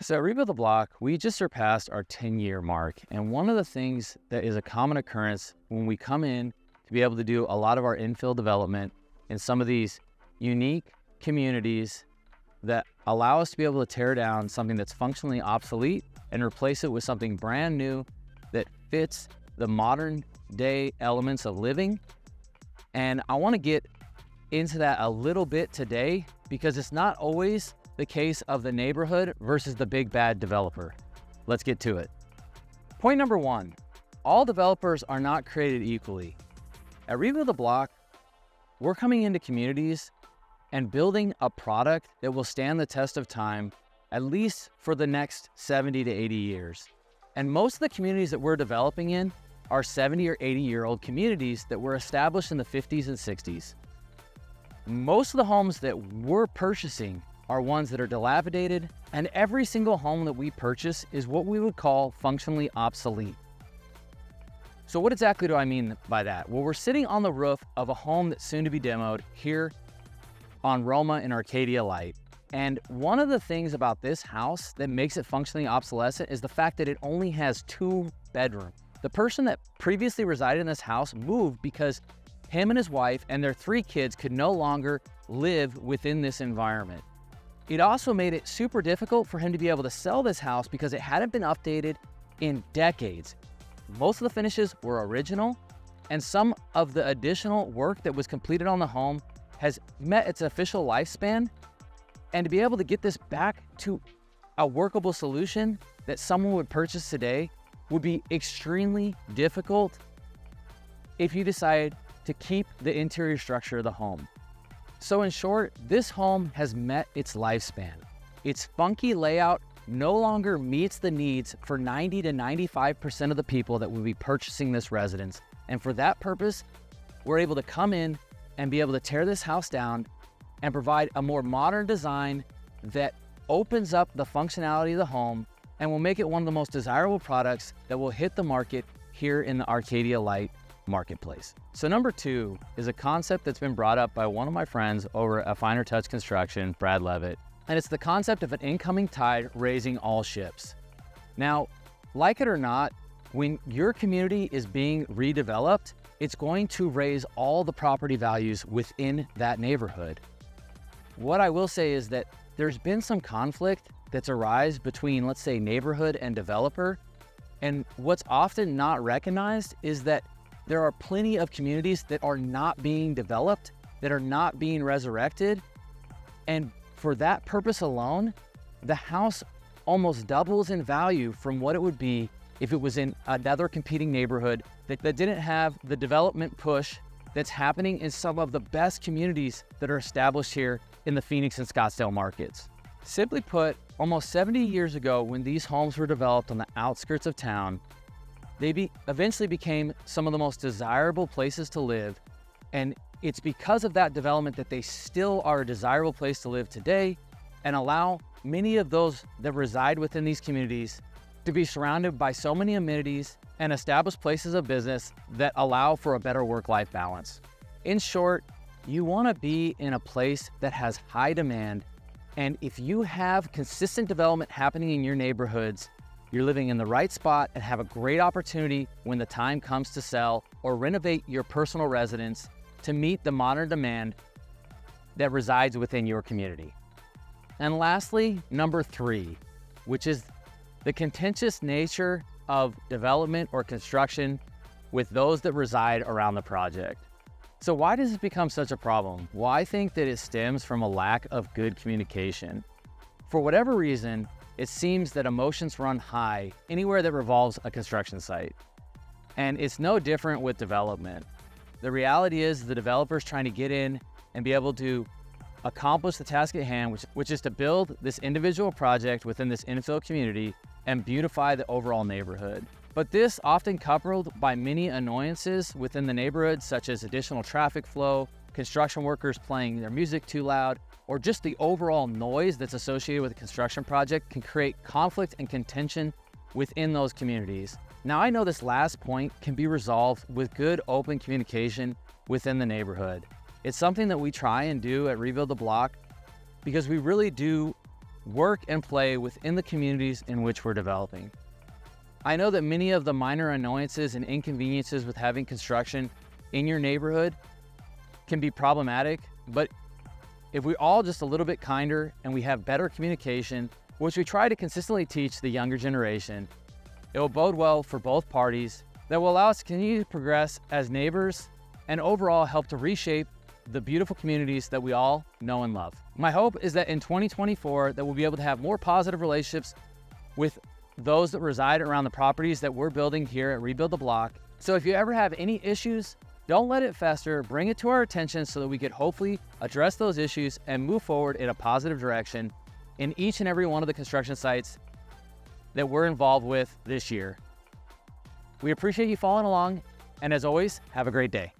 So at Rebuild the Block, we just surpassed our 10-year mark. And one of the things that is a common occurrence when we come in to be able to do a lot of our infill development in some of these unique communities that allow us to be able to tear down something that's functionally obsolete and replace it with something brand new that fits the modern day elements of living. And I want to get into that a little bit today because it's not always the case of the neighborhood versus the big bad developer. Let's get to it. Point number one, all developers are not created equally. At Rebuild the Block, we're coming into communities and building a product that will stand the test of time at least for the next 70 to 80 years. And most of the communities that we're developing in are 70 or 80-year-old communities that were established in the 50s and 60s. Most of the homes that we're purchasing are ones that are dilapidated, and every single home that we purchase is what we would call functionally obsolete. So what exactly do I mean by that? Well, we're sitting on the roof of a home that's soon to be demoed here on Roma in Arcadia Light. And one of the things about this house that makes it functionally obsolescent is the fact that it only has 2 bedrooms. The person that previously resided in this house moved because him and his wife and their 3 kids could no longer live within this environment. It also made it super difficult for him to be able to sell this house because it hadn't been updated in decades. Most of the finishes were original, and some of the additional work that was completed on the home has met its official lifespan. And to be able to get this back to a workable solution that someone would purchase today would be extremely difficult if you decide to keep the interior structure of the home. So in short, this home has met its lifespan. Its funky layout no longer meets the needs for 90 to 95% of the people that will be purchasing this residence. And for that purpose, we're able to come in and be able to tear this house down and provide a more modern design that opens up the functionality of the home and will make it one of the most desirable products that will hit the market here in the Arcadia Light marketplace. So number 2 is a concept that's been brought up by one of my friends over at Finer Touch Construction, Brad Levitt, and it's the concept of an incoming tide raising all ships. Now, like it or not, when your community is being redeveloped, it's going to raise all the property values within that neighborhood. What I will say is that there's been some conflict that's arisen between, let's say, neighborhood and developer, and what's often not recognized is that there are plenty of communities that are not being developed, that are not being resurrected. And for that purpose alone, the house almost doubles in value from what it would be if it was in another competing neighborhood that didn't have the development push that's happening in some of the best communities that are established here in the Phoenix and Scottsdale markets. Simply put, almost 70 years ago when these homes were developed on the outskirts of town, they eventually became some of the most desirable places to live, and it's because of that development that they still are a desirable place to live today and allow many of those that reside within these communities to be surrounded by so many amenities and established places of business that allow for a better work-life balance. In short, you want to be in a place that has high demand, and if you have consistent development happening in your neighborhoods, you're living in the right spot and have a great opportunity when the time comes to sell or renovate your personal residence to meet the modern demand that resides within your community. And lastly, number 3, which is the contentious nature of development or construction with those that reside around the project. So why does it become such a problem? Well, I think that it stems from a lack of good communication. For whatever reason, it seems that emotions run high anywhere that revolves a construction site. And it's no different with development. The reality is the developer's trying to get in and be able to accomplish the task at hand, which is to build this individual project within this infill community and beautify the overall neighborhood. But this often coupled by many annoyances within the neighborhood, such as additional traffic flow, construction workers playing their music too loud, or just the overall noise that's associated with a construction project can create conflict and contention within those communities. Now, I know this last point can be resolved with good open communication within the neighborhood. It's something that we try and do at Rebuild the Block because we really do work and play within the communities in which we're developing. I know that many of the minor annoyances and inconveniences with having construction in your neighborhood can be problematic, but if we're all just a little bit kinder and we have better communication, which we try to consistently teach the younger generation, it will bode well for both parties that will allow us to continue to progress as neighbors and overall help to reshape the beautiful communities that we all know and love. My hope is that in 2024 that we'll be able to have more positive relationships with those that reside around the properties that we're building here at Rebuild the Block. So if you ever have any issues, don't let it fester, bring it to our attention so that we could hopefully address those issues and move forward in a positive direction in each and every one of the construction sites that we're involved with this year. We appreciate you following along, and as always, have a great day.